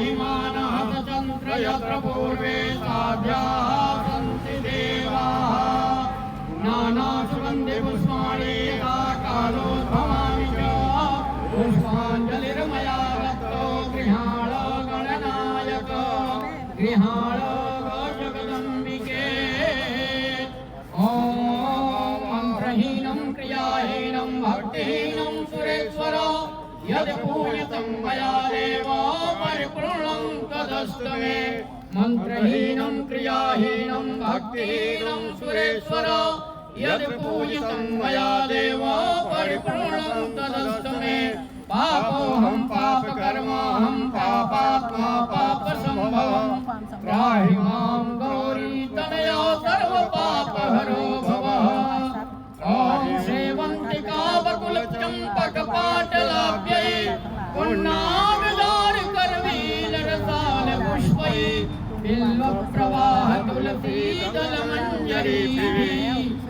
महिमानः सचन्द्र यत्र पूर्वे साध्याः सन्ति देवाः नानासुगन्धि पुष्पाणि यथा कालोद्भवामि च पुष्पाञ्जलिर्मया दत्तो गृहाण गणनायक गृहाण जगदम्बिके ॐ मन्त्रहीनं क्रियाहीनं भक्तिहीनं सुरेश्वर यद् पूजितं मया देव परिपूर्णं तदस्तु मे मन्त्रहीनं क्रियाहीनं भक्तिहीनं सुरेश्वर यद् पूजितं मया देव परिपूर्णं तदस्तु मे पापोऽहं पापकर्माहं पापात्मा पापसम्भवं त्राहि मां गौरी तनया सर्वपापहरो भव ॐ सेवन्तिकावकुलचम्पकपाटलाभ्यै पुण्णागदारकरवीलरसालपुष्पै बिल्वप्रवाह तुलसीदलमञ्जरीभिः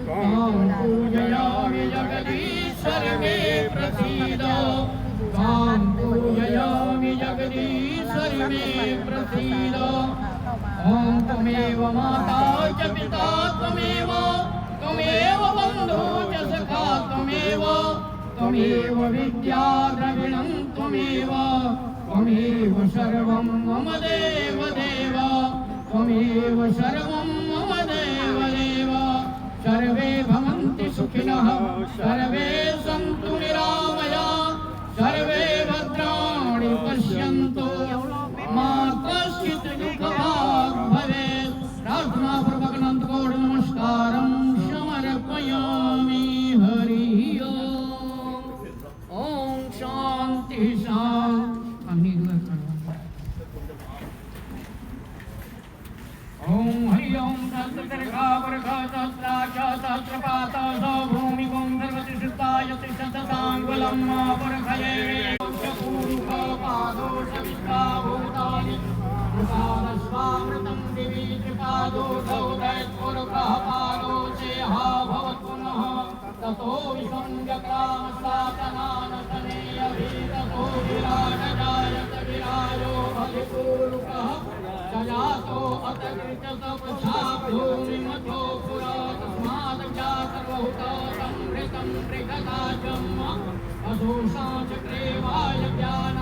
त्वां पूजयामि जगदीश्वर मे प्रसीद त्वां पूजयामि जगदीश्वर मे प्रसीद ॐ त्वमेव माता च पिता त्वमेव त्वमेव बन्धु च सखा त्वमेव त्वमेव विद्या द्रविणं त्वमेव त्वमेव सर्वं मम देव देव त्वमेव सर्वं मम देव देव सर्वे भवन्ति सुखिनः सर्वे सन्तु निरामयाः सर्वे भद्राणि पश्यन्तु मा कश्चित् दुःखभाग् भवेत् प्रार्थनापूर्वक अनन्तकोटि नमस्कारं समर्पयामि हरि ओम शांति शांति ओम हरि ओम सहस्रदीर्घा वर्षा सहस्राक्षा सहस्रपात भूमि ओम सर्वतिष्ठाय तिष्ठतांगुलं वर्षये पादो सविष्टाभूतानि पादस्वामृतं दिवि त्रिपादो सौदयत्पुरुषः पादो चेहा भवत्पुनः ततो विसंजक्रामसातनानतनेयभीततो विराजजायत विराजो भविपूरुषः जयातो अतकृतसपथा भूमिमथो पुरा तस्मादजा सर्वहुतो संहृतं मृगदाजम् अशोषा चक्रे वाय ज्ञान